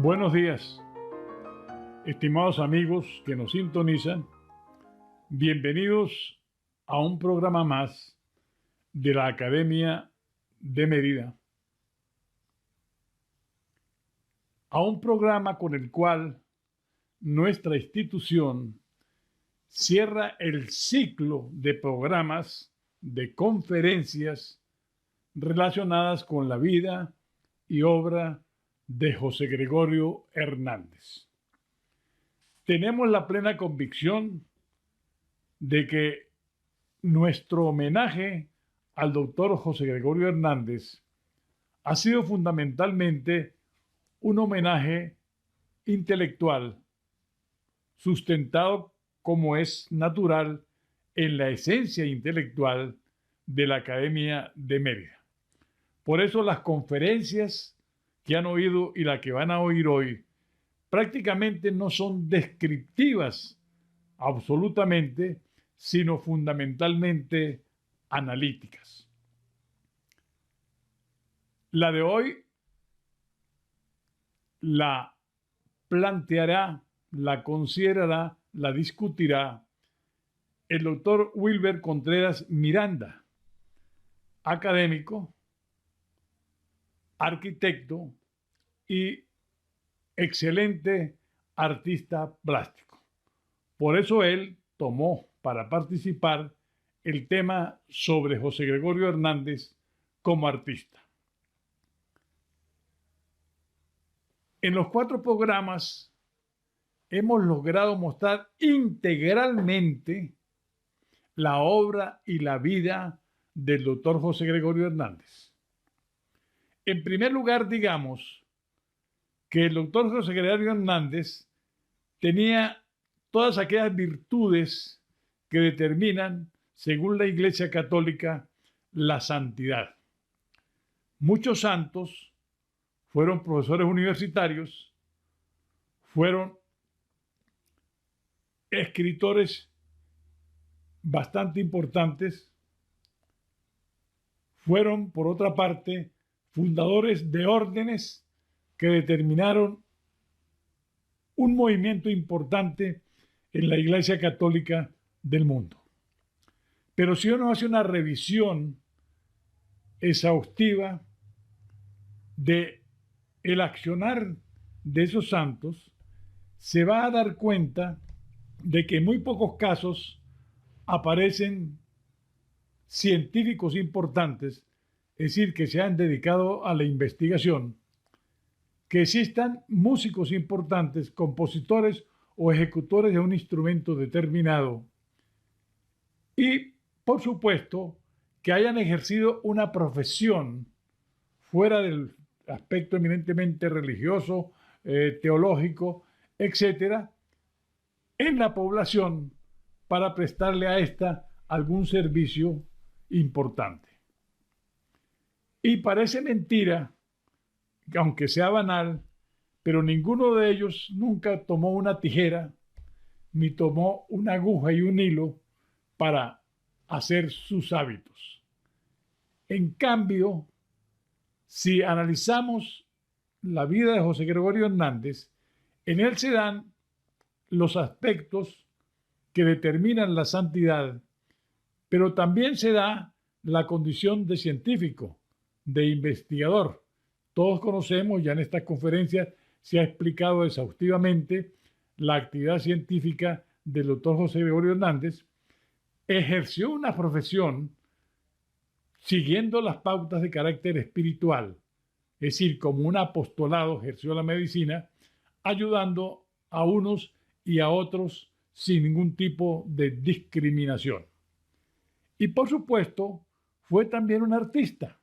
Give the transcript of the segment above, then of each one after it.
Buenos días, estimados amigos que nos sintonizan. Bienvenidos a un programa más de la Academia de Mérida. A un programa con el cual nuestra institución cierra el ciclo de programas, de conferencias relacionadas con la vida y obra de José Gregorio Hernández. Tenemos la plena convicción de que nuestro homenaje al doctor José Gregorio Hernández ha sido fundamentalmente un homenaje intelectual, sustentado como es natural en la esencia intelectual de la Academia de Mérida. Por eso las conferencias que han oído y la que van a oír hoy prácticamente no son descriptivas absolutamente, sino fundamentalmente analíticas. La de hoy la planteará, la considerará, la discutirá el doctor Wilber Contreras Miranda, académico, arquitecto y excelente artista plástico. Por eso él tomó para participar el tema sobre José Gregorio Hernández como artista. En los 4 programas hemos logrado mostrar integralmente la obra y la vida del doctor José Gregorio Hernández. En primer lugar, digamos que el doctor José Gregorio Hernández tenía todas aquellas virtudes que determinan, según la Iglesia Católica, la santidad. Muchos santos fueron profesores universitarios, fueron escritores bastante importantes, fueron, por otra parte, fundadores de órdenes que determinaron un movimiento importante en la Iglesia Católica del mundo. Pero si uno hace una revisión exhaustiva de el accionar de esos santos, se va a dar cuenta de que en muy pocos casos aparecen científicos importantes, es decir, que se han dedicado a la investigación, que existan músicos importantes, compositores o ejecutores de un instrumento determinado y, por supuesto, que hayan ejercido una profesión fuera del aspecto eminentemente religioso, teológico, etcétera, en la población para prestarle a esta algún servicio importante. Y parece mentira, aunque sea banal, pero ninguno de ellos nunca tomó una tijera, ni tomó una aguja y un hilo para hacer sus hábitos. En cambio, si analizamos la vida de José Gregorio Hernández, en él se dan los aspectos que determinan la santidad, pero también se da la condición de científico, de investigador. Todos conocemos, ya en estas conferencias se ha explicado exhaustivamente la actividad científica del doctor José Gregorio Hernández. Ejerció una profesión siguiendo las pautas de carácter espiritual, es decir, como un apostolado ejerció la medicina, ayudando a unos y a otros sin ningún tipo de discriminación. Y por supuesto, fue también un artista.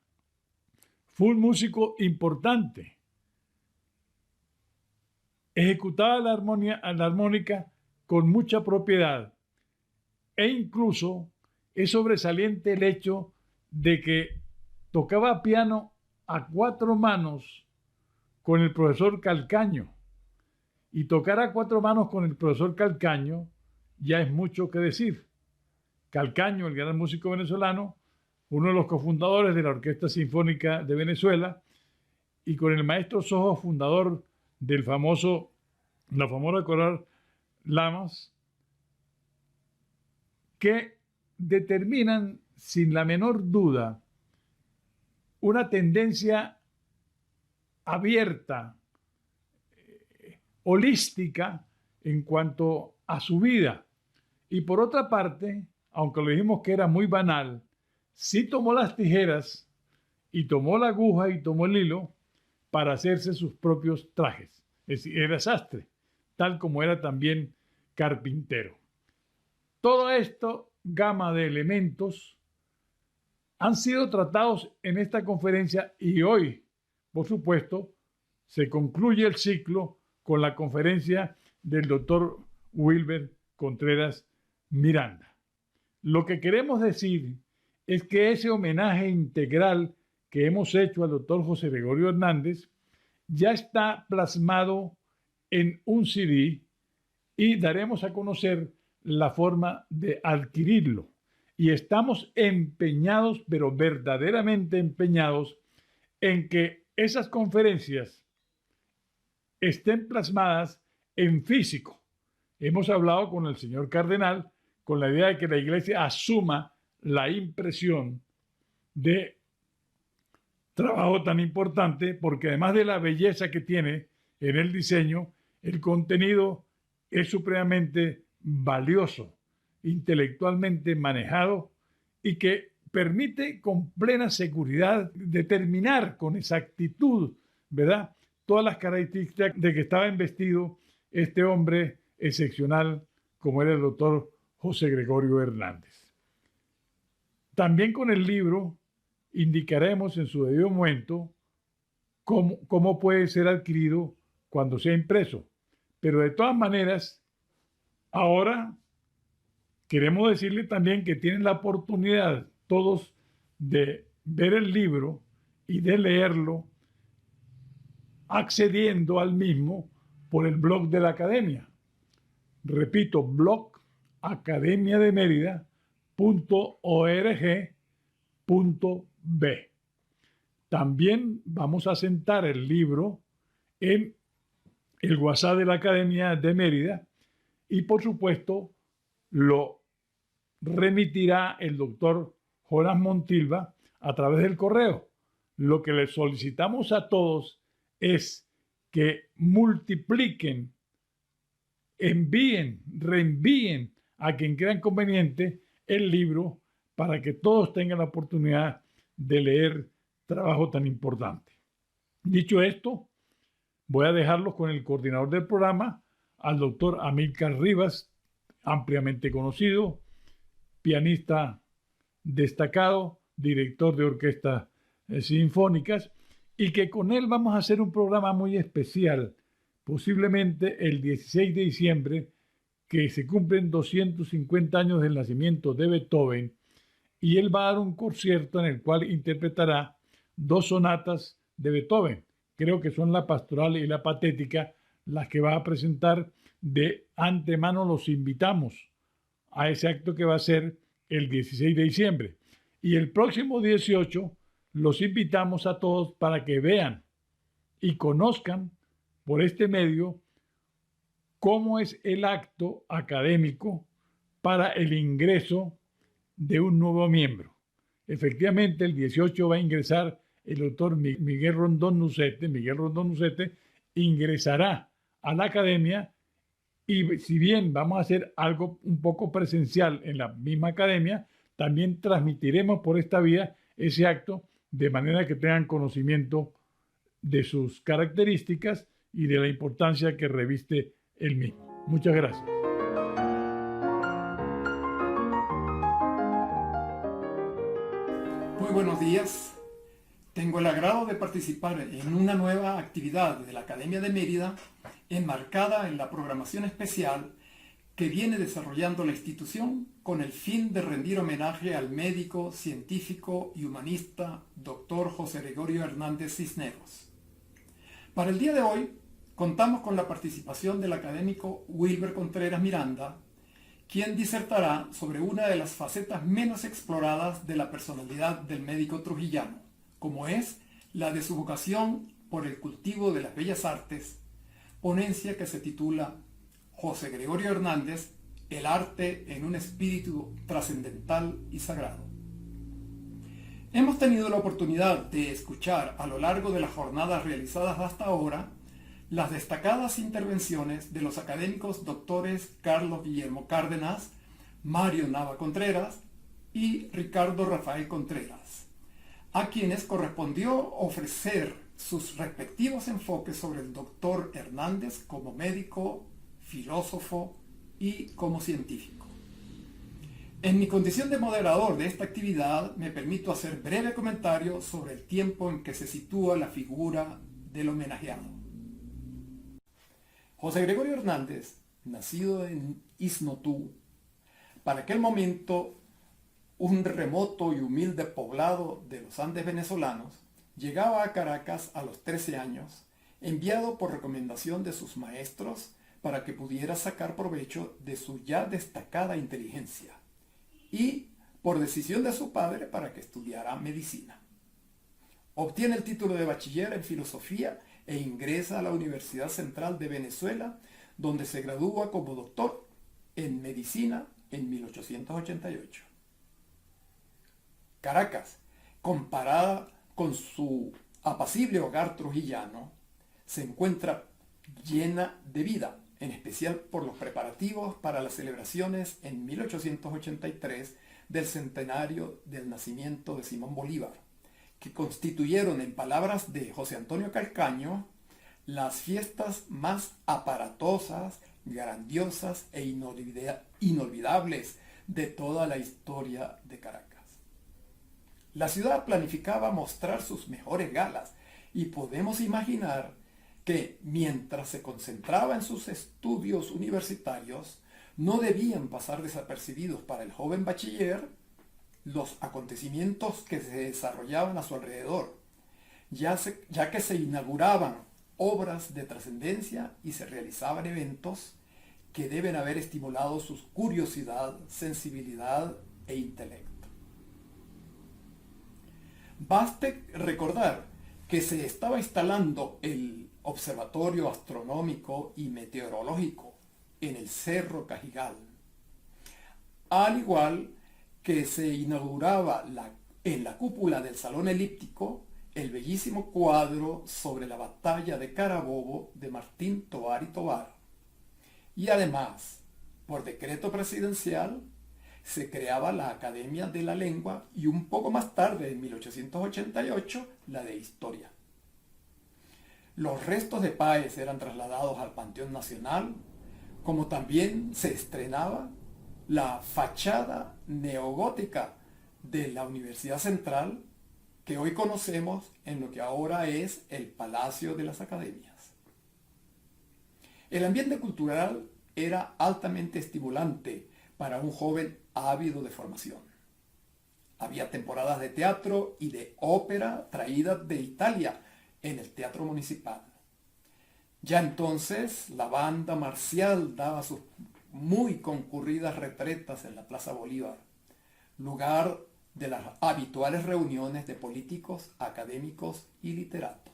Fue un músico importante. Ejecutaba la armónica con mucha propiedad. E incluso es sobresaliente el hecho de que tocaba piano a 4 manos con el profesor Calcaño. Y tocar a 4 manos con el profesor Calcaño ya es mucho que decir. Calcaño, el gran músico venezolano, uno de los cofundadores de la Orquesta Sinfónica de Venezuela, y con el maestro Sojo, fundador la famosa Coral Lamas, que determinan sin la menor duda una tendencia abierta, holística en cuanto a su vida. Y por otra parte, aunque lo dijimos que era muy banal, sí tomó las tijeras y tomó la aguja y tomó el hilo para hacerse sus propios trajes. Es decir, era sastre, tal como era también carpintero. Todo esto, gama de elementos, han sido tratados en esta conferencia y hoy, por supuesto, se concluye el ciclo con la conferencia del doctor Wilber Contreras Miranda. Lo que queremos decir es que ese homenaje integral que hemos hecho al doctor José Gregorio Hernández ya está plasmado en un CD y daremos a conocer la forma de adquirirlo. Y estamos empeñados, pero verdaderamente empeñados, en que esas conferencias estén plasmadas en físico. Hemos hablado con el señor cardenal con la idea de que la iglesia asuma la impresión de trabajo tan importante, porque además de la belleza que tiene en el diseño, el contenido es supremamente valioso, intelectualmente manejado y que permite con plena seguridad determinar con exactitud, ¿verdad?, todas las características de que estaba investido este hombre excepcional como era el doctor José Gregorio Hernández. También con el libro indicaremos en su debido momento cómo puede ser adquirido cuando sea impreso. Pero de todas maneras, ahora queremos decirle también que tienen la oportunidad todos de ver el libro y de leerlo accediendo al mismo por el blog de la Academia. Repito, blog academiademerida.org.b. También vamos a sentar el libro en el WhatsApp de la Academia de Mérida y por supuesto lo remitirá el doctor Jonas Montilva a través del correo. Lo que le solicitamos a todos es que multipliquen, envíen, reenvíen a quien crea conveniente el libro para que todos tengan la oportunidad de leer trabajo tan importante. Dicho esto, voy a dejarlos con el coordinador del programa, al doctor Amílcar Rivas, ampliamente conocido, pianista destacado, director de orquestas sinfónicas, y que con él vamos a hacer un programa muy especial, posiblemente el 16 de diciembre, que se cumplen 250 años del nacimiento de Beethoven, y él va a dar un concierto en el cual interpretará 2 sonatas de Beethoven. Creo que son la pastoral y la patética las que va a presentar. De antemano los invitamos a ese acto que va a ser el 16 de diciembre. Y el próximo 18 los invitamos a todos para que vean y conozcan por este medio cómo es el acto académico para el ingreso de un nuevo miembro. Efectivamente, el 18 va a ingresar el doctor Miguel Rondón Nucete. Miguel Rondón Nucete ingresará a la academia y si bien vamos a hacer algo un poco presencial en la misma academia, también transmitiremos por esta vía ese acto de manera que tengan conocimiento de sus características y de la importancia que reviste el mismo. Muchas gracias. Muy buenos días. Tengo el agrado de participar en una nueva actividad de la Academia de Mérida enmarcada en la programación especial que viene desarrollando la institución con el fin de rendir homenaje al médico, científico y humanista Dr. José Gregorio Hernández Cisneros. Para el día de hoy contamos con la participación del académico Wilber Contreras Miranda, quien disertará sobre una de las facetas menos exploradas de la personalidad del médico trujillano, como es la de su vocación por el cultivo de las bellas artes, ponencia que se titula José Gregorio Hernández, el arte en un espíritu trascendental y sagrado. Hemos tenido la oportunidad de escuchar a lo largo de las jornadas realizadas hasta ahora las destacadas intervenciones de los académicos doctores Carlos Guillermo Cárdenas, Mario Nava Contreras y Ricardo Rafael Contreras, a quienes correspondió ofrecer sus respectivos enfoques sobre el doctor Hernández como médico, filósofo y como científico. En mi condición de moderador de esta actividad, me permito hacer breve comentario sobre el tiempo en que se sitúa la figura del homenajeado. José Gregorio Hernández, nacido en Iznotú, para aquel momento un remoto y humilde poblado de los Andes venezolanos, llegaba a Caracas a los 13 años, enviado por recomendación de sus maestros para que pudiera sacar provecho de su ya destacada inteligencia, y por decisión de su padre para que estudiara medicina. Obtiene el título de bachiller en filosofía e ingresa a la Universidad Central de Venezuela, donde se gradúa como doctor en medicina en 1888. Caracas, comparada con su apacible hogar trujillano, se encuentra llena de vida, en especial por los preparativos para las celebraciones en 1883 del centenario del nacimiento de Simón Bolívar, que constituyeron, en palabras de José Antonio Calcaño, las fiestas más aparatosas, grandiosas e inolvidables de toda la historia de Caracas. La ciudad planificaba mostrar sus mejores galas y podemos imaginar que mientras se concentraba en sus estudios universitarios, no debían pasar desapercibidos para el joven bachiller los acontecimientos que se desarrollaban a su alrededor, ya que se inauguraban obras de trascendencia y se realizaban eventos que deben haber estimulado su curiosidad, sensibilidad e intelecto. Baste recordar que se estaba instalando el Observatorio Astronómico y Meteorológico en el Cerro Cajigal, al igual que se inauguraba en la cúpula del Salón Elíptico el bellísimo cuadro sobre la batalla de Carabobo de Martín Tovar y Tovar. Y además, por decreto presidencial, se creaba la Academia de la Lengua y un poco más tarde, en 1888, la de Historia. Los restos de Páez eran trasladados al Panteón Nacional, como también se estrenaba la fachada neogótica de la Universidad Central, que hoy conocemos en lo que ahora es el Palacio de las Academias. El ambiente cultural era altamente estimulante para un joven ávido de formación. Había temporadas de teatro y de ópera traídas de Italia en el Teatro Municipal. Ya entonces la banda marcial daba sus muy concurridas retretas en la Plaza Bolívar, lugar de las habituales reuniones de políticos, académicos y literatos.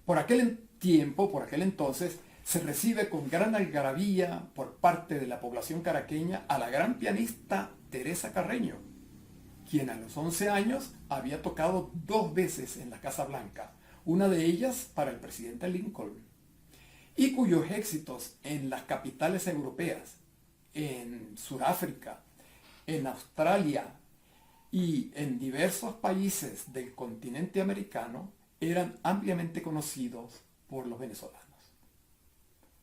Por aquel entonces, se recibe con gran algarabía por parte de la población caraqueña a la gran pianista Teresa Carreño, quien a los 11 años había tocado 2 veces en la Casa Blanca, una de ellas para el presidente Lincoln, y cuyos éxitos en las capitales europeas, en Sudáfrica, en Australia y en diversos países del continente americano eran ampliamente conocidos por los venezolanos.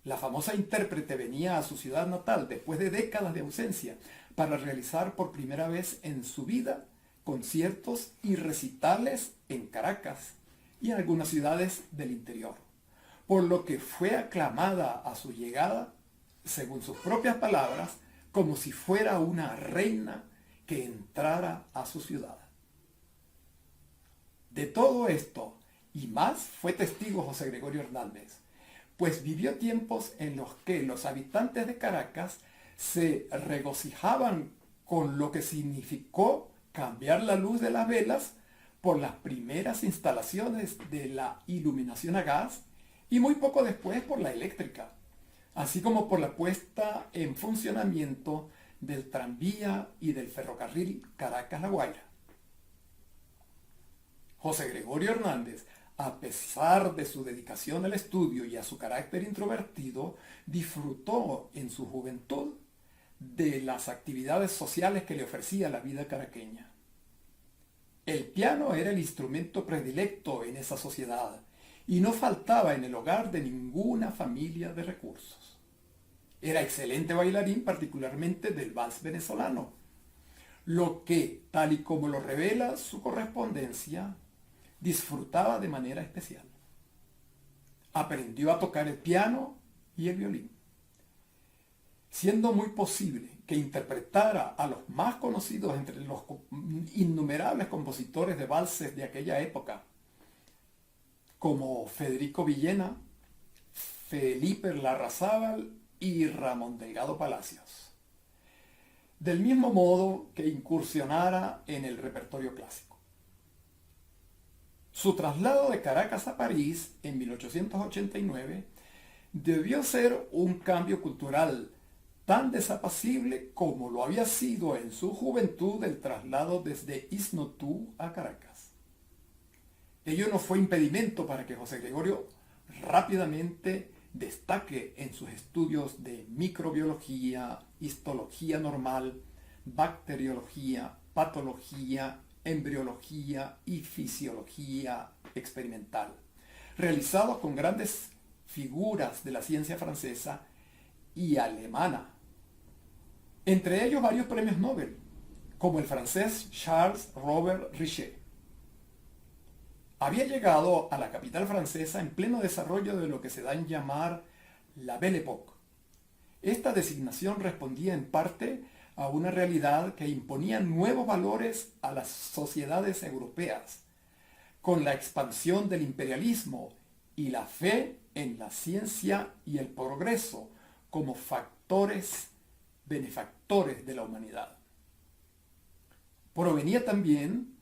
La famosa intérprete venía a su ciudad natal después de décadas de ausencia para realizar por primera vez en su vida conciertos y recitales en Caracas y en algunas ciudades del interior, por lo que fue aclamada a su llegada, según sus propias palabras, como si fuera una reina que entrara a su ciudad. De todo esto y más fue testigo José Gregorio Hernández, pues vivió tiempos en los que los habitantes de Caracas se regocijaban con lo que significó cambiar la luz de las velas por las primeras instalaciones de la iluminación a gas y muy poco después por la eléctrica, así como por la puesta en funcionamiento del tranvía y del ferrocarril Caracas-La Guaira. José Gregorio Hernández, a pesar de su dedicación al estudio y a su carácter introvertido, disfrutó en su juventud de las actividades sociales que le ofrecía la vida caraqueña. El piano era el instrumento predilecto en esa sociedad y no faltaba en el hogar de ninguna familia de recursos. Era excelente bailarín, particularmente del vals venezolano, lo que, tal y como lo revela su correspondencia, disfrutaba de manera especial. Aprendió a tocar el piano y el violín, siendo muy posible que interpretara a los más conocidos entre los innumerables compositores de valses de aquella época, como Federico Villena, Felipe Larrazábal y Ramón Delgado Palacios, del mismo modo que incursionara en el repertorio clásico. Su traslado de Caracas a París en 1889 debió ser un cambio cultural tan desapacible como lo había sido en su juventud el traslado desde Isnotú a Caracas. Ello no fue impedimento para que José Gregorio rápidamente destaque en sus estudios de microbiología, histología normal, bacteriología, patología, embriología y fisiología experimental, realizados con grandes figuras de la ciencia francesa y alemana, entre ellos varios premios Nobel, como el francés Charles Robert Richet. Había llegado a la capital francesa en pleno desarrollo de lo que se da en llamar la Belle Époque. Esta designación respondía en parte a una realidad que imponía nuevos valores a las sociedades europeas, con la expansión del imperialismo y la fe en la ciencia y el progreso como factores benefactores de la humanidad. Provenía también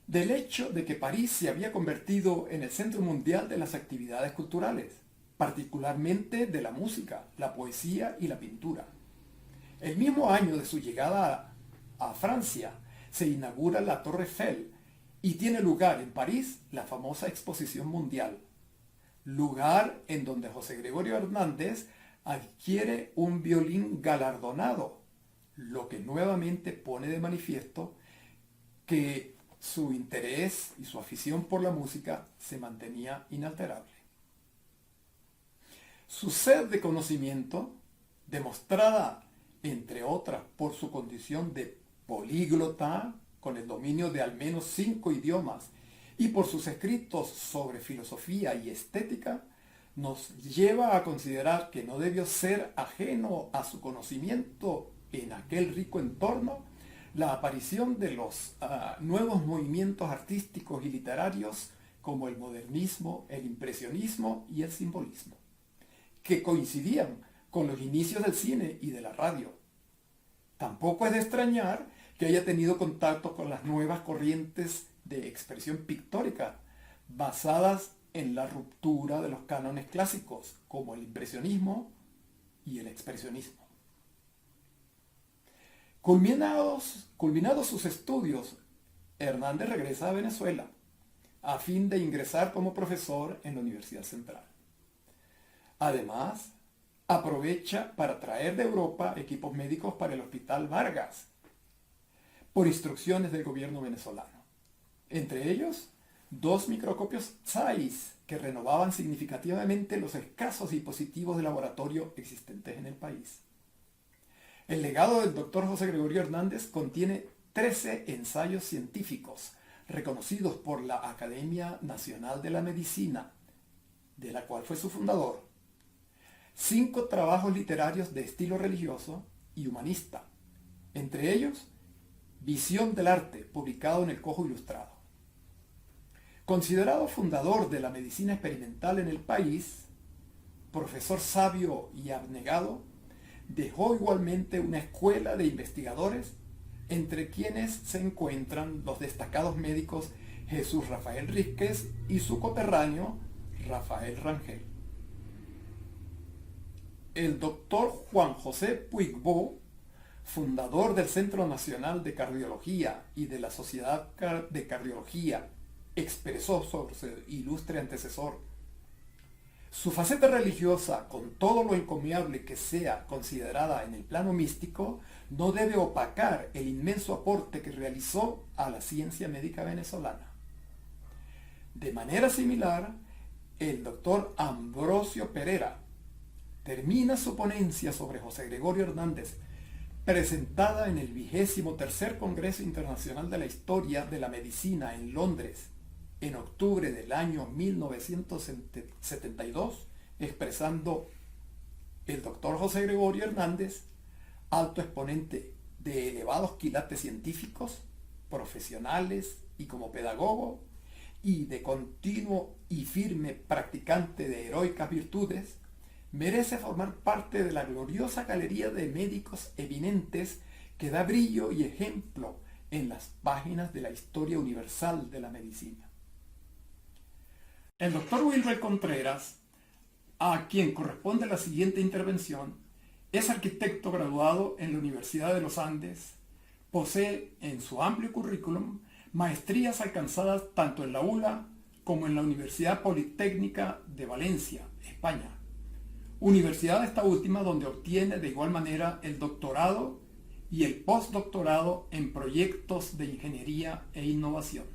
del hecho de que París se había convertido en el centro mundial de las actividades culturales, particularmente de la música, la poesía y la pintura. El mismo año de su llegada a Francia se inaugura la Torre Eiffel y tiene lugar en París la famosa Exposición Mundial, lugar en donde José Gregorio Hernández adquiere un violín galardonado, lo que nuevamente pone de manifiesto que su interés y su afición por la música se mantenía inalterable. Su sed de conocimiento, demostrada entre otras por su condición de políglota, con el dominio de al menos 5 idiomas, y por sus escritos sobre filosofía y estética, nos lleva a considerar que no debió ser ajeno a su conocimiento en aquel rico entorno la aparición de los nuevos movimientos artísticos y literarios como el modernismo, el impresionismo y el simbolismo, que coincidían con los inicios del cine y de la radio. Tampoco es de extrañar que haya tenido contacto con las nuevas corrientes de expresión pictórica, basadas en la ruptura de los cánones clásicos, como el impresionismo y el expresionismo. Culminados sus estudios, Hernández regresa a Venezuela, a fin de ingresar como profesor en la Universidad Central. Además, aprovecha para traer de Europa equipos médicos para el Hospital Vargas, por instrucciones del gobierno venezolano. Entre ellos, 2 microscopios Zeiss que renovaban significativamente los escasos dispositivos de laboratorio existentes en el país. El legado del doctor José Gregorio Hernández contiene 13 ensayos científicos reconocidos por la Academia Nacional de la Medicina, de la cual fue su fundador, 5 trabajos literarios de estilo religioso y humanista, entre ellos Visión del Arte, publicado en el Cojo Ilustrado. Considerado fundador de la medicina experimental en el país, profesor sabio y abnegado, dejó igualmente una escuela de investigadores, entre quienes se encuentran los destacados médicos Jesús Rafael Rísquez y su coterráneo Rafael Rangel. El doctor Juan José Puigbo, fundador del Centro Nacional de Cardiología y de la Sociedad de Cardiología, expresó sobre su ilustre antecesor: su faceta religiosa, con todo lo encomiable que sea considerada en el plano místico, no debe opacar el inmenso aporte que realizó a la ciencia médica venezolana. De manera similar, el doctor Ambrosio Pereira termina su ponencia sobre José Gregorio Hernández, presentada en el 23º Congreso Internacional de la Historia de la Medicina en Londres, en octubre del año 1972, expresando: el doctor José Gregorio Hernández, alto exponente de elevados quilates científicos, profesionales y como pedagogo, y de continuo y firme practicante de heroicas virtudes, merece formar parte de la gloriosa galería de médicos eminentes que da brillo y ejemplo en las páginas de la historia universal de la medicina. El doctor Wilber Contreras, a quien corresponde la siguiente intervención, es arquitecto graduado en la Universidad de los Andes, posee en su amplio currículum maestrías alcanzadas tanto en la ULA como en la Universidad Politécnica de Valencia, España, universidad esta última donde obtiene de igual manera el doctorado y el postdoctorado en proyectos de ingeniería e innovación.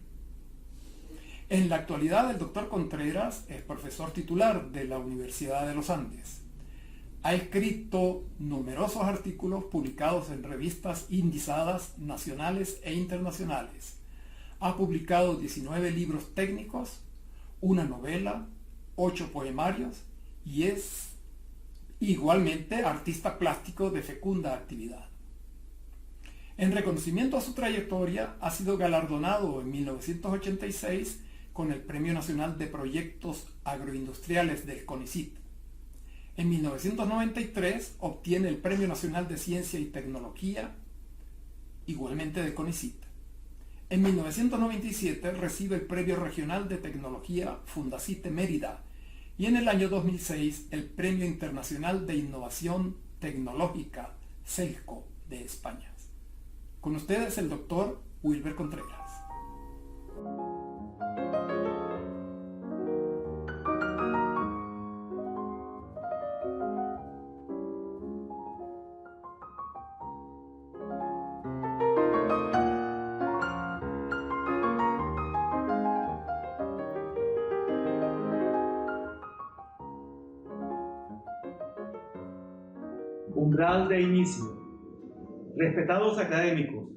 En la actualidad, el doctor Contreras es profesor titular de la Universidad de los Andes. Ha escrito numerosos artículos publicados en revistas indizadas nacionales e internacionales. Ha publicado 19 libros técnicos, una novela, 8 poemarios y es igualmente artista plástico de fecunda actividad. En reconocimiento a su trayectoria, ha sido galardonado en 1986 con el Premio Nacional de Proyectos Agroindustriales del CONICYT. En 1993 obtiene el Premio Nacional de Ciencia y Tecnología, igualmente del CONICYT. En 1997 recibe el Premio Regional de Tecnología Fundacite Mérida y en el año 2006 el Premio Internacional de Innovación Tecnológica CELCO de España. Con ustedes el doctor Wilber Contreras. Umbral de inicio. Respetados académicos,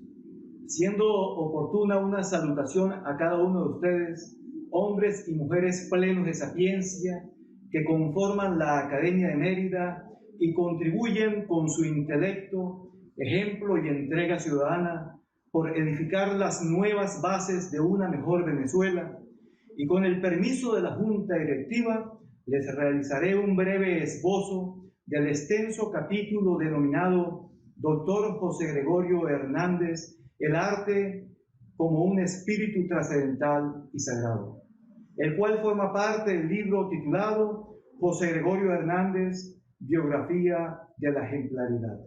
siendo oportuna una salutación a cada uno de ustedes, hombres y mujeres plenos de sapiencia, que conforman la Academia de Mérida y contribuyen con su intelecto, ejemplo y entrega ciudadana por edificar las nuevas bases de una mejor Venezuela, y con el permiso de la Junta Directiva les realizaré un breve esbozo del extenso capítulo denominado Doctor José Gregorio Hernández, el arte como un espíritu trascendental y sagrado, el cual forma parte del libro titulado José Gregorio Hernández, Biografía de la Ejemplaridad,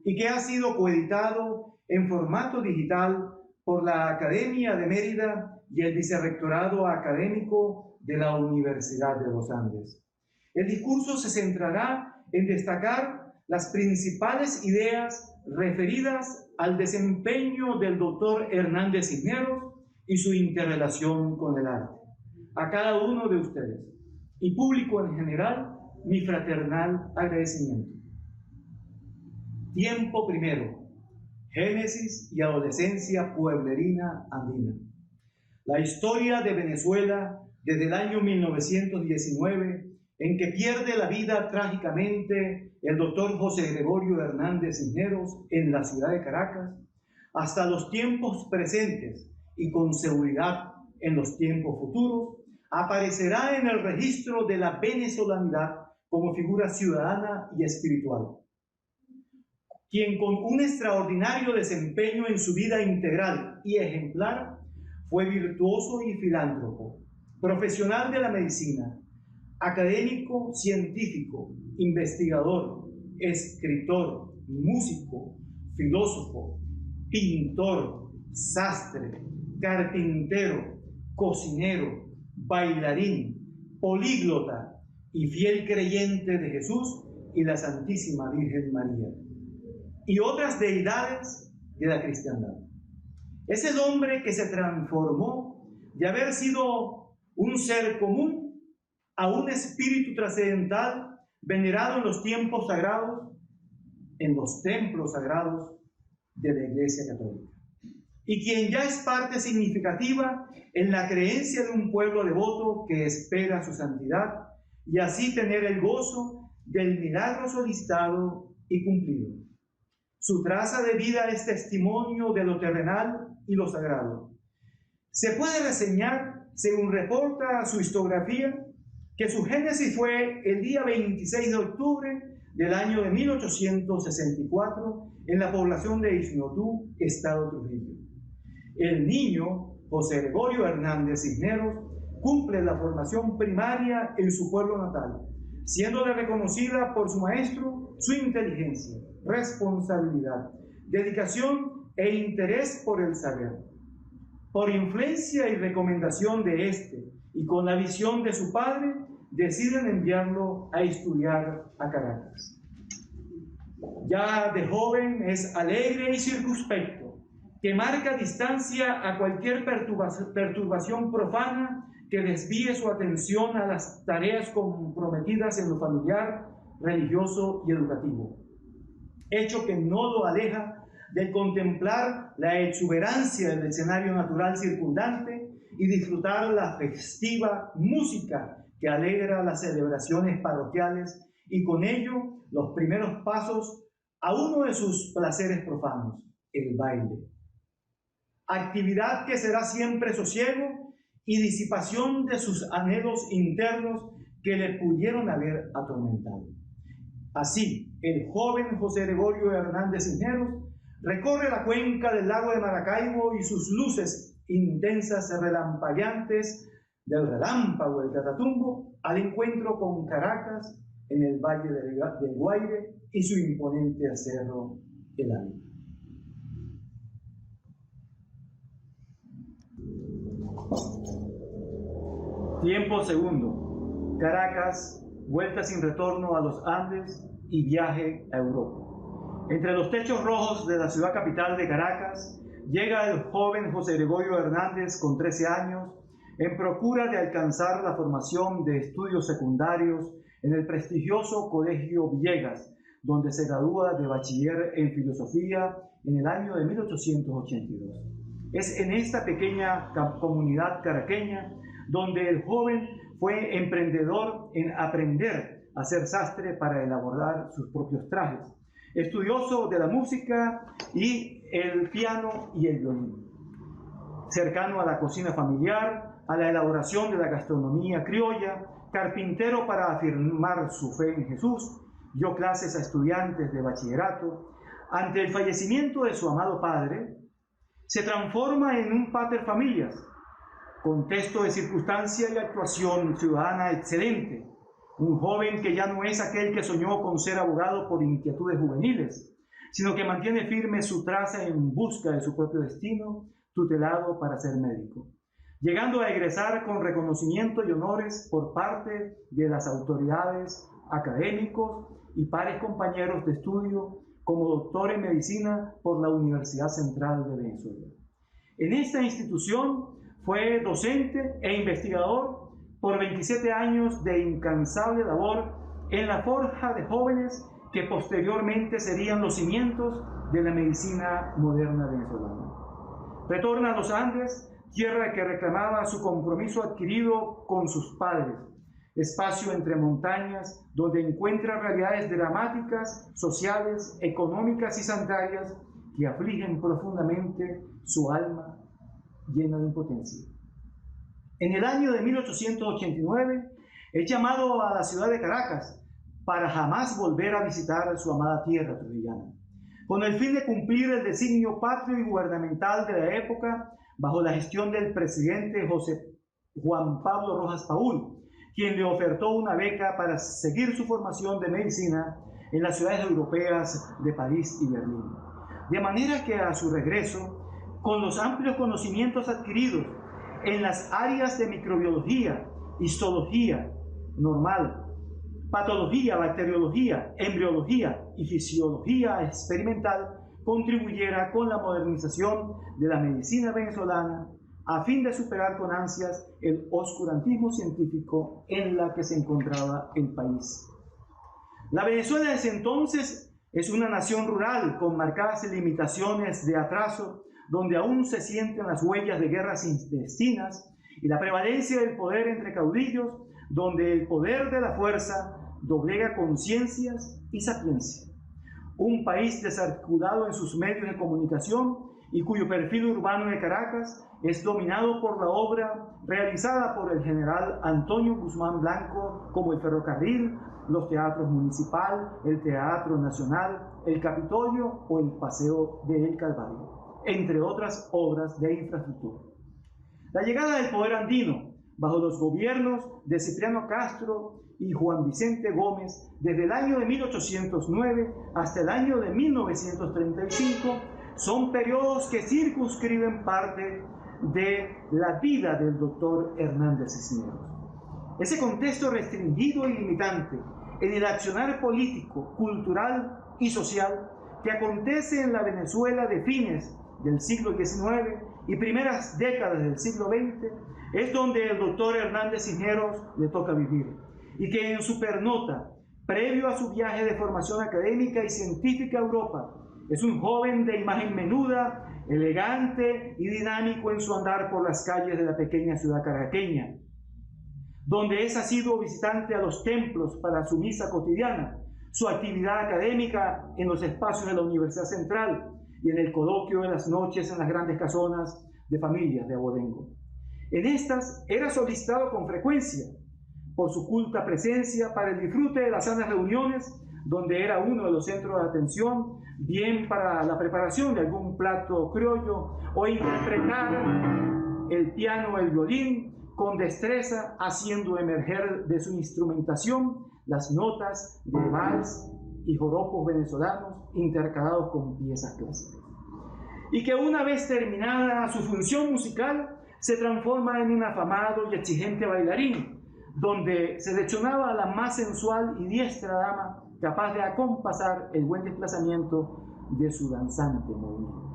y que ha sido coeditado en formato digital por la Academia de Mérida y el Vicerrectorado Académico de la Universidad de los Andes. El discurso se centrará en destacar las principales ideas referidas al desempeño del doctor Hernández Cisneros y su interrelación con el arte. A cada uno de ustedes y público en general, mi fraternal agradecimiento. Tiempo primero. Génesis y adolescencia pueblerina andina. La historia de Venezuela desde el año 1919, en que pierde la vida trágicamente el doctor José Gregorio Hernández Cisneros en la ciudad de Caracas, hasta los tiempos presentes y con seguridad en los tiempos futuros, aparecerá en el registro de la venezolanidad como figura ciudadana y espiritual, quien con un extraordinario desempeño en su vida integral y ejemplar fue virtuoso y filántropo, profesional de la medicina, académico, científico, investigador, escritor, músico, filósofo, pintor, sastre, carpintero, cocinero, bailarín, políglota y fiel creyente de Jesús y la Santísima Virgen María, y otras deidades de la cristiandad. Es el hombre que se transformó de haber sido un ser común a un espíritu trascendental venerado en los tiempos sagrados, en los templos sagrados de la Iglesia Católica, y quien ya es parte significativa en la creencia de un pueblo devoto que espera su santidad y así tener el gozo del milagro solicitado y cumplido. Su traza de vida es testimonio de lo terrenal y lo sagrado. Se puede reseñar, según reporta su historiografía, que su génesis fue el día 26 de octubre del año de 1864 en la población de Isnotú, Estado Trujillo. El niño José Gregorio Hernández Cisneros cumple la formación primaria en su pueblo natal, siéndole reconocida por su maestro su inteligencia, responsabilidad, dedicación e interés por el saber. Por influencia y recomendación de este, y con la visión de su padre, deciden enviarlo a estudiar a Caracas. Ya de joven es alegre y circunspecto, que marca distancia a cualquier perturbación profana que desvíe su atención a las tareas comprometidas en lo familiar, religioso y educativo. Hecho que no lo aleja de contemplar la exuberancia del escenario natural circundante y disfrutar la festiva música que alegra las celebraciones parroquiales y con ello los primeros pasos a uno de sus placeres profanos, el baile. Actividad que será siempre sosiego y disipación de sus anhelos internos que le pudieron haber atormentado. Así, el joven José Gregorio Hernández Cisneros recorre la cuenca del lago de Maracaibo y sus luces intensas relampagueantes del relámpago del Catatumbo al encuentro con Caracas en el Valle del Guaire y su imponente cerro El Ávila. Tiempo segundo. Caracas, vuelta sin retorno a los Andes y viaje a Europa. Entre los techos rojos de la ciudad capital de Caracas, llega el joven José Gregorio Hernández con 13 años en procura de alcanzar la formación de estudios secundarios en el prestigioso Colegio Villegas, donde se gradúa de bachiller en filosofía en el año de 1882. Es en esta pequeña comunidad caraqueña donde el joven fue emprendedor en aprender a ser sastre para elaborar sus propios trajes, estudioso de la música y el piano y el violín, cercano a la cocina familiar, a la elaboración de la gastronomía criolla, carpintero para afirmar su fe en Jesús, dio clases a estudiantes de bachillerato. Ante el fallecimiento de su amado padre, se transforma en un pater familias, contexto de circunstancia y actuación ciudadana excelente, un joven que ya no es aquel que soñó con ser abogado por inquietudes juveniles, sino que mantiene firme su traza en busca de su propio destino, tutelado para ser médico, llegando a egresar con reconocimiento y honores por parte de las autoridades, académicos y pares compañeros de estudio como doctor en medicina por la Universidad Central de Venezuela. En esta institución fue docente e investigador por 27 años de incansable labor en la forja de jóvenes que posteriormente serían los cimientos de la medicina moderna venezolana. Retorna a los Andes, tierra que reclamaba su compromiso adquirido con sus padres, espacio entre montañas donde encuentra realidades dramáticas, sociales, económicas y sanitarias que afligen profundamente su alma llena de impotencia. En el año de 1889 es llamado a la ciudad de Caracas para jamás volver a visitar su amada tierra trujillana, con el fin de cumplir el designio patrio y gubernamental de la época bajo la gestión del presidente José Juan Pablo Rojas Paul, quien le ofertó una beca para seguir su formación de medicina en las ciudades europeas de París y Berlín. De manera que a su regreso, con los amplios conocimientos adquiridos en las áreas de microbiología, histología normal, patología, bacteriología, embriología y fisiología experimental, contribuyera con la modernización de la medicina venezolana a fin de superar con ansias el oscurantismo científico en la que se encontraba el país. La Venezuela de ese entonces es una nación rural con marcadas limitaciones de atraso, donde aún se sienten las huellas de guerras intestinas y la prevalencia del poder entre caudillos, donde el poder de la fuerza doblega conciencias y sapiencia. Un país desarticulado en sus medios de comunicación y cuyo perfil urbano de Caracas es dominado por la obra realizada por el general Antonio Guzmán Blanco, como el ferrocarril, los teatros municipal, el Teatro Nacional, el Capitolio o el Paseo del Calvario, entre otras obras de infraestructura. La llegada del poder andino, bajo los gobiernos de Cipriano Castro y Juan Vicente Gómez, desde el año de 1809 hasta el año de 1935, son periodos que circunscriben parte de la vida del doctor Hernández Cisneros. Ese contexto restringido y limitante en el accionar político, cultural y social que acontece en la Venezuela de fines del siglo XIX y primeras décadas del siglo XX, es donde el doctor Hernández Cisneros le toca vivir, y que en su pernota, previo a su viaje de formación académica y científica a Europa, es un joven de imagen menuda, elegante y dinámico en su andar por las calles de la pequeña ciudad caraqueña, donde es asiduo visitante a los templos para su misa cotidiana, su actividad académica en los espacios de la Universidad Central y en el coloquio de las noches en las grandes casonas de familias de Abolengo. En estas era solicitado con frecuencia por su culta presencia para el disfrute de las sanas reuniones, donde era uno de los centros de atención, bien para la preparación de algún plato criollo o interpretar el piano o el violín con destreza, haciendo emerger de su instrumentación las notas de vals y joropos venezolanos intercalados con piezas clásicas. Y que una vez terminada su función musical, se transforma en un afamado y exigente bailarín, donde seleccionaba a la más sensual y diestra dama capaz de acompasar el buen desplazamiento de su danzante movimiento.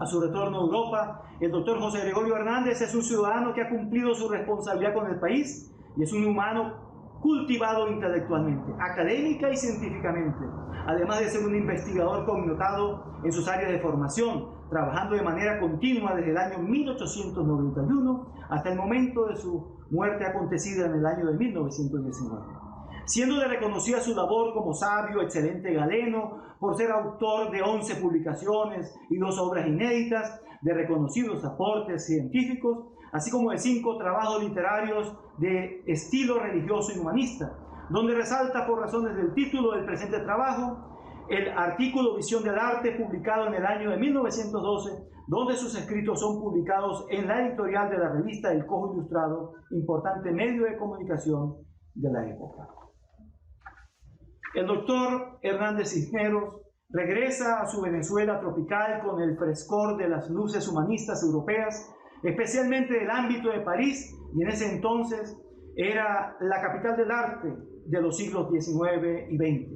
A su retorno a Europa, el doctor José Gregorio Hernández es un ciudadano que ha cumplido su responsabilidad con el país y es un humano cultivado intelectualmente, académica y científicamente, además de ser un investigador connotado en sus áreas de formación, trabajando de manera continua desde el año 1891 hasta el momento de su muerte acontecida en el año de 1919. Siendo de reconocida su labor como sabio, excelente galeno, por ser autor de 11 publicaciones y 2 obras inéditas, de reconocidos aportes científicos, así como de 5 trabajos literarios de estilo religioso y humanista, donde resalta por razones del título del presente trabajo el artículo Visión del Arte, publicado en el año de 1912, donde sus escritos son publicados en la editorial de la revista El Cojo Ilustrado, importante medio de comunicación de la época. El doctor Hernández Cisneros regresa a su Venezuela tropical con el frescor de las luces humanistas europeas, especialmente del ámbito de París, y en ese entonces era la capital del arte de los siglos XIX y XX,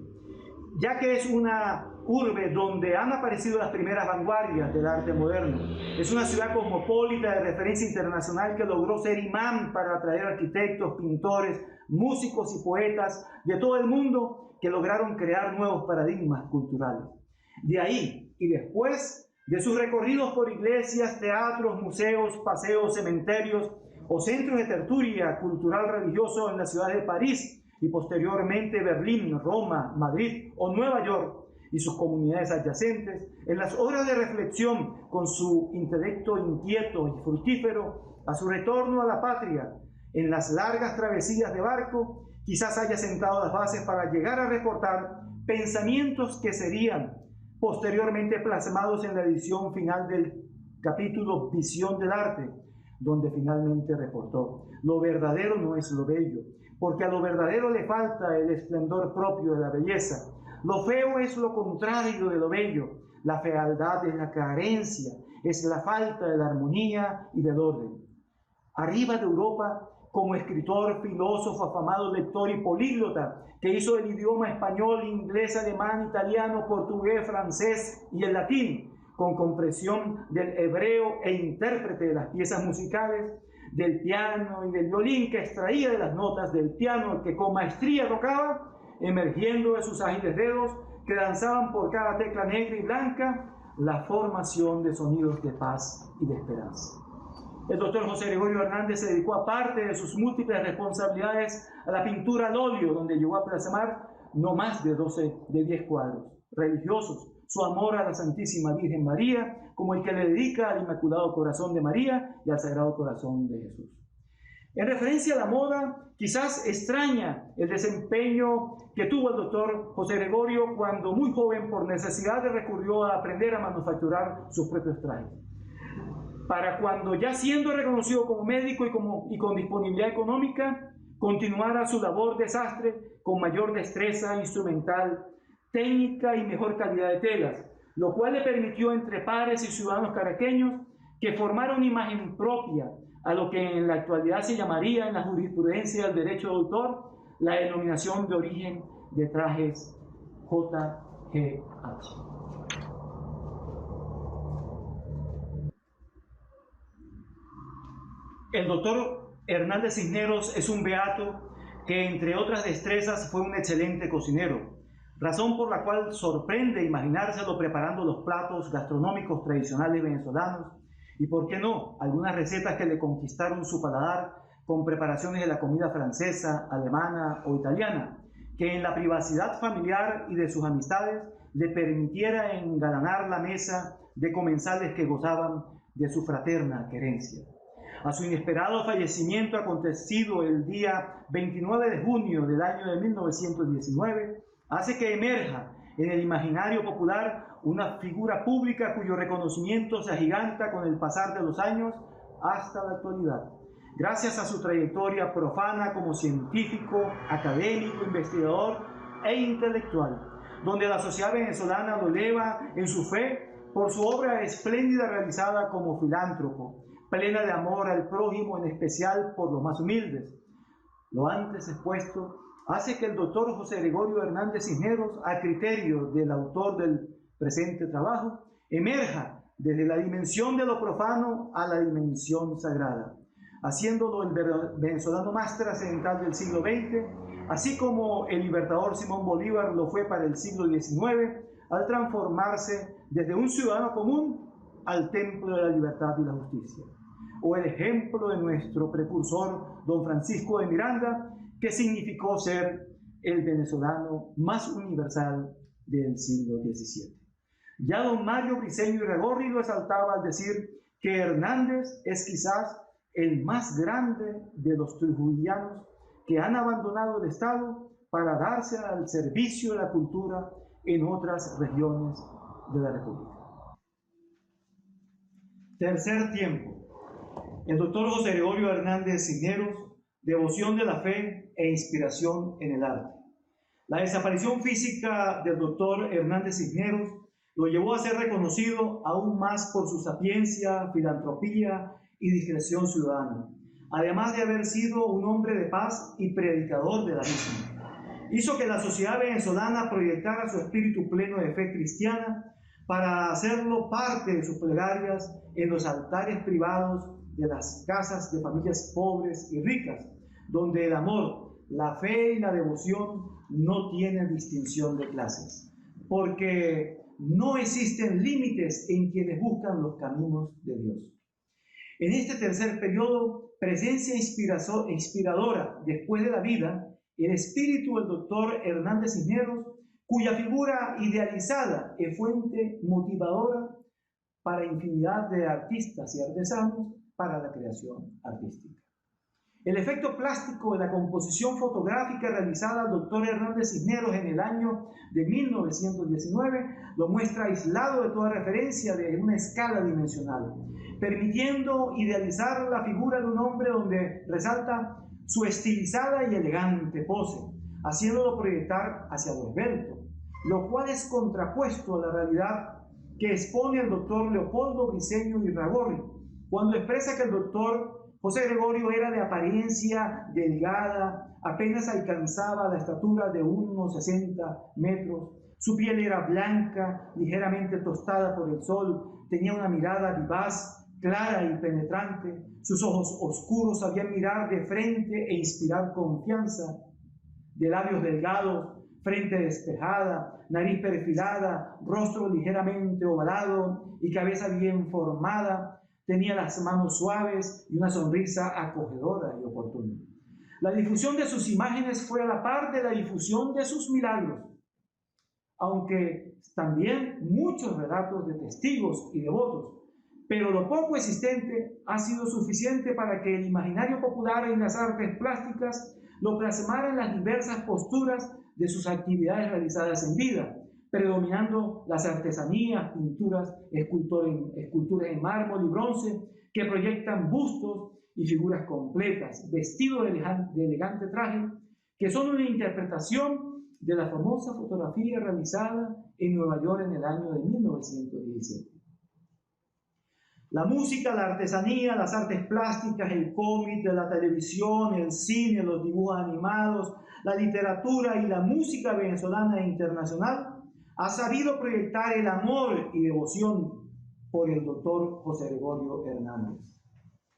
ya que es una urbe donde han aparecido las primeras vanguardias del arte moderno. Es una ciudad cosmopolita de referencia internacional que logró ser imán para atraer arquitectos, pintores, músicos y poetas de todo el mundo que lograron crear nuevos paradigmas culturales. De ahí y después de sus recorridos por iglesias, teatros, museos, paseos, cementerios o centros de tertulia cultural religioso en la ciudad de París y posteriormente Berlín, Roma, Madrid o Nueva York y sus comunidades adyacentes, en las horas de reflexión con su intelecto inquieto y fructífero, a su retorno a la patria, en las largas travesías de barco, quizás haya sentado las bases para llegar a reportar pensamientos que serían posteriormente plasmados en la edición final del capítulo Visión del Arte, donde finalmente reportó: lo verdadero no es lo bello, porque a lo verdadero le falta el esplendor propio de la belleza. Lo feo es lo contrario de lo bello. La fealdad es la carencia, es la falta de la armonía y del orden. Arriba de Europa, como escritor, filósofo, afamado lector y políglota, que hizo el idioma español, inglés, alemán, italiano, portugués, francés y el latín, con comprensión del hebreo e intérprete de las piezas musicales, del piano y del violín, que extraía de las notas del piano que con maestría tocaba, emergiendo de sus ágiles dedos, que danzaban por cada tecla negra y blanca la formación de sonidos de paz y de esperanza. El doctor José Gregorio Hernández se dedicó, aparte de sus múltiples responsabilidades, a la pintura al óleo, donde llegó a plasmar no más de 10 cuadros religiosos. Su amor a la Santísima Virgen María, como el que le dedica al Inmaculado Corazón de María y al Sagrado Corazón de Jesús. En referencia a la moda, quizás extraña el desempeño que tuvo el doctor José Gregorio cuando muy joven, por necesidad, recurrió a aprender a manufacturar sus propios trajes. Para cuando, ya siendo reconocido como médico y con disponibilidad económica, continuara su labor de sastre con mayor destreza instrumental, técnica y mejor calidad de telas, lo cual le permitió entre pares y ciudadanos caraqueños que formara una imagen propia a lo que en la actualidad se llamaría en la jurisprudencia del derecho de autor la denominación de origen de trajes JGH. El doctor Hernández Cisneros es un beato que, entre otras destrezas, fue un excelente cocinero, razón por la cual sorprende imaginárselo preparando los platos gastronómicos tradicionales venezolanos y, por qué no, algunas recetas que le conquistaron su paladar con preparaciones de la comida francesa, alemana o italiana, que en la privacidad familiar y de sus amistades le permitiera engalanar la mesa de comensales que gozaban de su fraterna querencia. A su inesperado fallecimiento, acontecido el día 29 de junio del año de 1919, hace que emerja en el imaginario popular una figura pública cuyo reconocimiento se agiganta con el pasar de los años hasta la actualidad, gracias a su trayectoria profana como científico, académico, investigador e intelectual, donde la sociedad venezolana lo eleva en su fe por su obra espléndida realizada como filántropo, plena de amor al prójimo, en especial por los más humildes. Lo antes expuesto hace que el doctor José Gregorio Hernández Cisneros, a criterio del autor del presente trabajo, emerja desde la dimensión de lo profano a la dimensión sagrada, haciéndolo el venezolano más trascendental del siglo XX, así como el libertador Simón Bolívar lo fue para el siglo XIX, al transformarse desde un ciudadano común al templo de la libertad y la justicia. O el ejemplo de nuestro precursor, don Francisco de Miranda, que significó ser el venezolano más universal del siglo XVII. Ya don Mario Briceño y Regorri lo exaltaba al decir que Hernández es quizás el más grande de los trujillanos que han abandonado el Estado para darse al servicio de la cultura en otras regiones de la República. Tercer tiempo. El doctor José Gregorio Hernández Cisneros, devoción de la fe e inspiración en el arte. La desaparición física del doctor Hernández Cisneros lo llevó a ser reconocido aún más por su sapiencia, filantropía y discreción ciudadana, además de haber sido un hombre de paz y predicador de la misma. Hizo que la sociedad venezolana proyectara su espíritu pleno de fe cristiana para hacerlo parte de sus plegarias en los altares privados de las casas de familias pobres y ricas, donde el amor, la fe y la devoción no tienen distinción de clases, porque no existen límites en quienes buscan los caminos de Dios. En este tercer periodo, presencia inspiradora después de la vida, el espíritu del doctor Hernández Cisneros, cuya figura idealizada es fuente motivadora para infinidad de artistas y artesanos para la creación artística. El efecto plástico de la composición fotográfica realizada al doctor Hernández Cisneros en el año de 1919 lo muestra aislado de toda referencia de una escala dimensional, permitiendo idealizar la figura de un hombre donde resalta su estilizada y elegante pose, haciéndolo proyectar hacia lo esbelto, lo cual es contrapuesto a la realidad que expone el doctor Leopoldo Briceño Irragorri, cuando expresa que el doctor José Gregorio era de apariencia delgada, apenas alcanzaba la estatura de unos 60 metros, su piel era blanca, ligeramente tostada por el sol, tenía una mirada vivaz, clara y penetrante, sus ojos oscuros sabían mirar de frente e inspirar confianza, de labios delgados, frente despejada, nariz perfilada, rostro ligeramente ovalado y cabeza bien formada. Tenía las manos suaves y una sonrisa acogedora y oportuna. La difusión de sus imágenes fue a la par de la difusión de sus milagros, aunque también muchos relatos de testigos y devotos, pero lo poco existente ha sido suficiente para que el imaginario popular en las artes plásticas lo plasmara en las diversas posturas de sus actividades realizadas en vida, predominando las artesanías, pinturas, esculturas en mármol y bronce que proyectan bustos y figuras completas, vestidos de elegante traje, que son una interpretación de la famosa fotografía realizada en Nueva York en el año de 1917. La música, la artesanía, las artes plásticas, el cómic, la televisión, el cine, los dibujos animados, la literatura y la música venezolana e internacional ha sabido proyectar el amor y devoción por el doctor José Gregorio Hernández.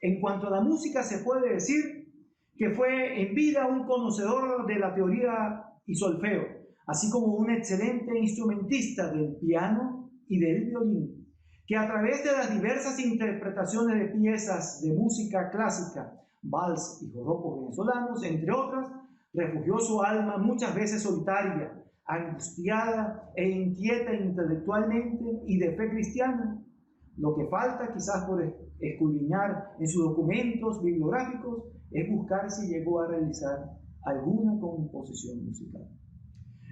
En cuanto a la música, se puede decir que fue en vida un conocedor de la teoría y solfeo, así como un excelente instrumentista del piano y del violín, que a través de las diversas interpretaciones de piezas de música clásica, vals y joropos venezolanos, entre otras, refugió su alma muchas veces solitaria, angustiada e inquieta intelectualmente y de fe cristiana. Lo que falta quizás por escudriñar en sus documentos bibliográficos es buscar si llegó a realizar alguna composición musical.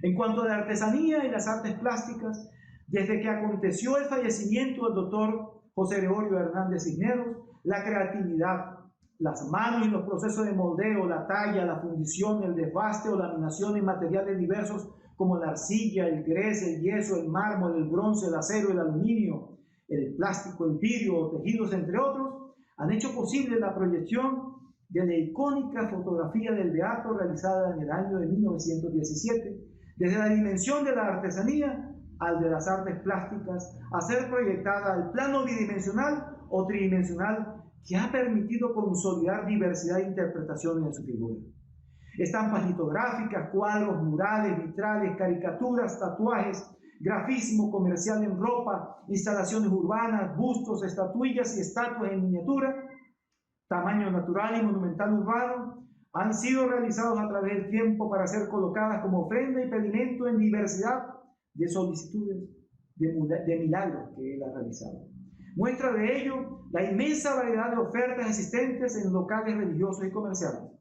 En cuanto a la artesanía y las artes plásticas, desde que aconteció el fallecimiento del doctor José Gregorio Hernández Cisneros, la creatividad, las manos y los procesos de moldeo, la talla, la fundición, el desbaste o laminación en materiales diversos como la arcilla, el grés, el yeso, el mármol, el bronce, el acero, el aluminio, el plástico, el vidrio o tejidos, entre otros, han hecho posible la proyección de la icónica fotografía del Beato realizada en el año de 1917, desde la dimensión de la artesanía al de las artes plásticas, a ser proyectada al plano bidimensional o tridimensional que ha permitido consolidar diversidad de interpretaciones de su figura. Estampas litográficas, cuadros, murales, vitrales, caricaturas, tatuajes, grafismo comercial en ropa, instalaciones urbanas, bustos, estatuillas y estatuas en miniatura, tamaño natural y monumental urbano, han sido realizados a través del tiempo para ser colocadas como ofrenda y pedimento en diversidad de solicitudes de milagros que él ha realizado. Muestra de ello la inmensa variedad de ofertas existentes en locales religiosos y comerciales.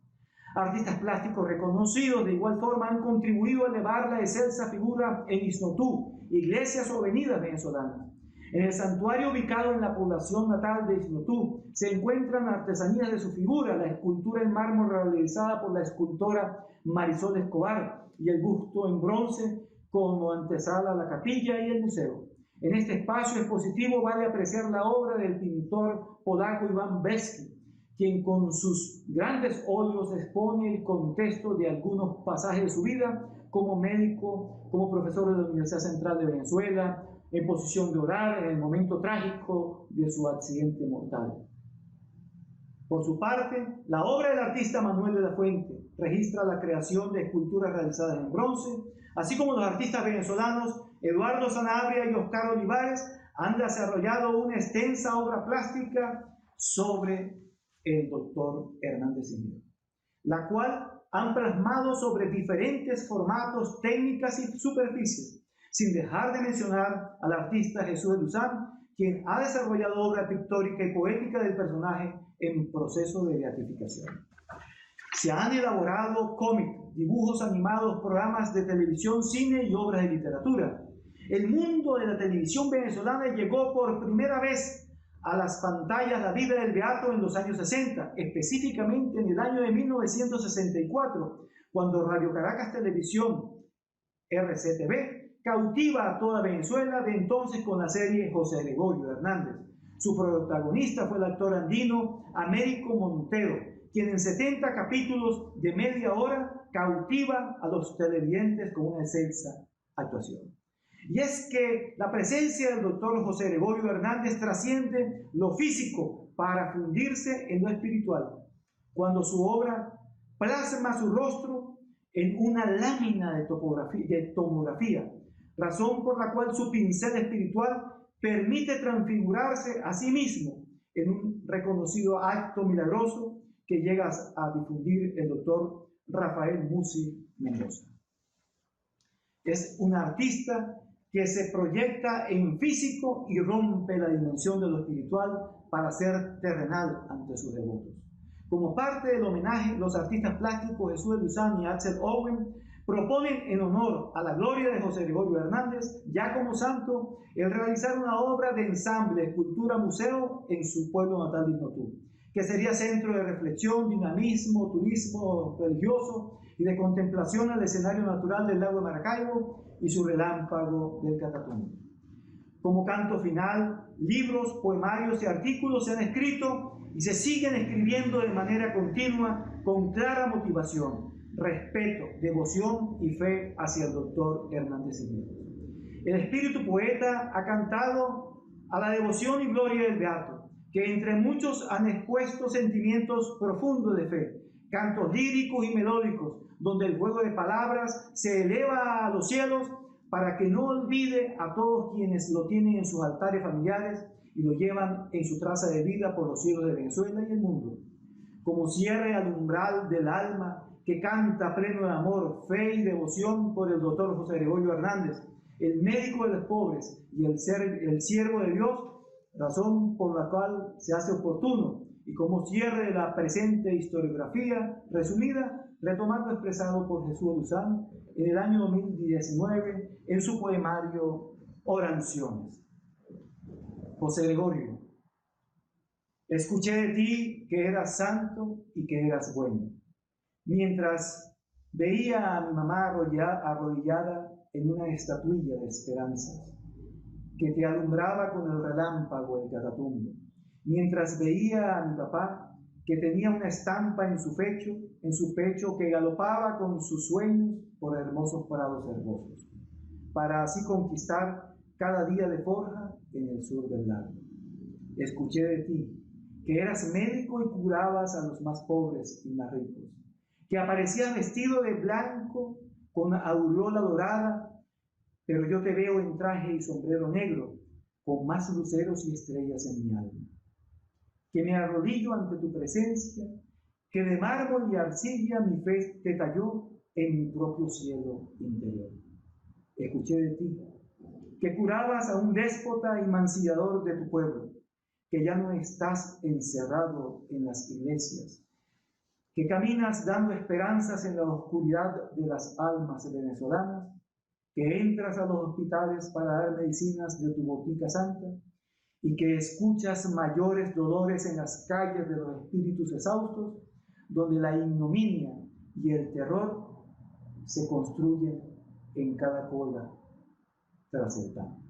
Artistas plásticos reconocidos de igual forma han contribuido a elevar la excelsa figura en Isnotú, iglesias o avenidas venezolanas. En el santuario ubicado en la población natal de Isnotú se encuentran artesanías de su figura, la escultura en mármol realizada por la escultora Marisol Escobar y el busto en bronce como antesala a la capilla y el museo. En este espacio expositivo vale apreciar la obra del pintor polaco Iván Beski, quien con sus grandes óleos expone el contexto de algunos pasajes de su vida como médico, como profesor de la Universidad Central de Venezuela, en posición de orar en el momento trágico de su accidente mortal. Por su parte, la obra del artista Manuel de la Fuente registra la creación de esculturas realizadas en bronce, así como los artistas venezolanos Eduardo Sanabria y Oscar Olivares han desarrollado una extensa obra plástica sobre el doctor Hernández Cisneros, la cual han plasmado sobre diferentes formatos, técnicas y superficies, sin dejar de mencionar al artista Jesús de Luzán, quien ha desarrollado obra pictórica y poética del personaje en proceso de beatificación. Se han elaborado cómics, dibujos animados, programas de televisión, cine y obras de literatura. El mundo de la televisión venezolana llegó por primera vez a las pantallas la vida del Beato en los años 60, específicamente en el año de 1964, cuando Radio Caracas Televisión, RCTV, cautiva a toda Venezuela de entonces con la serie José Gregorio Hernández. Su protagonista fue el actor andino Américo Montero, quien en 70 capítulos de media hora cautiva a los televidentes con una excelsa actuación. Y es que la presencia del doctor José Gregorio Hernández trasciende lo físico para fundirse en lo espiritual, cuando su obra plasma su rostro en una lámina de tomografía, razón por la cual su pincel espiritual permite transfigurarse a sí mismo en un reconocido acto milagroso que llega a difundir el doctor Rafael Musi Mendoza. Es un artista que se proyecta en físico y rompe la dimensión de lo espiritual para ser terrenal ante sus devotos. Como parte del homenaje, los artistas plásticos Jesús de Luzán y Axel Owen proponen en honor a la gloria de José Gregorio Hernández, ya como santo, el realizar una obra de ensamble, escultura, museo en su pueblo natal de Isnotú, que sería centro de reflexión, dinamismo, turismo religioso y de contemplación al escenario natural del lago de Maracaibo y su relámpago del Catatumbo. Como canto final, libros, poemarios y artículos se han escrito y se siguen escribiendo de manera continua con clara motivación, respeto, devoción y fe hacia el doctor Hernández Cisneros. El espíritu poeta ha cantado a la devoción y gloria del Beato, que entre muchos han expuesto sentimientos profundos de fe, cantos líricos y melódicos, donde el juego de palabras se eleva a los cielos para que no olvide a todos quienes lo tienen en sus altares familiares y lo llevan en su traza de vida por los cielos de Venezuela y el mundo. Como cierre al umbral del alma que canta pleno de amor, fe y devoción por el doctor José Gregorio Hernández, el médico de los pobres y el siervo de Dios, razón por la cual se hace oportuno, y como cierre de la presente historiografía resumida, retomar lo expresado por Jesús de Luzán en el año 2019 en su poemario Oraciones. José Gregorio, escuché de ti que eras santo y que eras bueno, mientras veía a mi mamá arrodillada en una estatuilla de esperanzas, que te alumbraba con el relámpago del Catatumbo, mientras veía a mi papá, que tenía una estampa en su pecho que galopaba con sus sueños por hermosos prados herbosos, para así conquistar cada día de forja en el sur del lago. Escuché de ti, que eras médico y curabas a los más pobres y más ricos, que aparecías vestido de blanco con aureola dorada, pero yo te veo en traje y sombrero negro, con más luceros y estrellas en mi alma. Que me arrodillo ante tu presencia, que de mármol y arcilla mi fe te talló en mi propio cielo interior. Escuché de ti, que curabas a un déspota y mancillador de tu pueblo, que ya no estás encerrado en las iglesias, que caminas dando esperanzas en la oscuridad de las almas venezolanas, que entras a los hospitales para dar medicinas de tu botica santa y que escuchas mayores dolores en las calles de los espíritus exhaustos, donde la ignominia y el terror se construyen en cada cola tras el pan.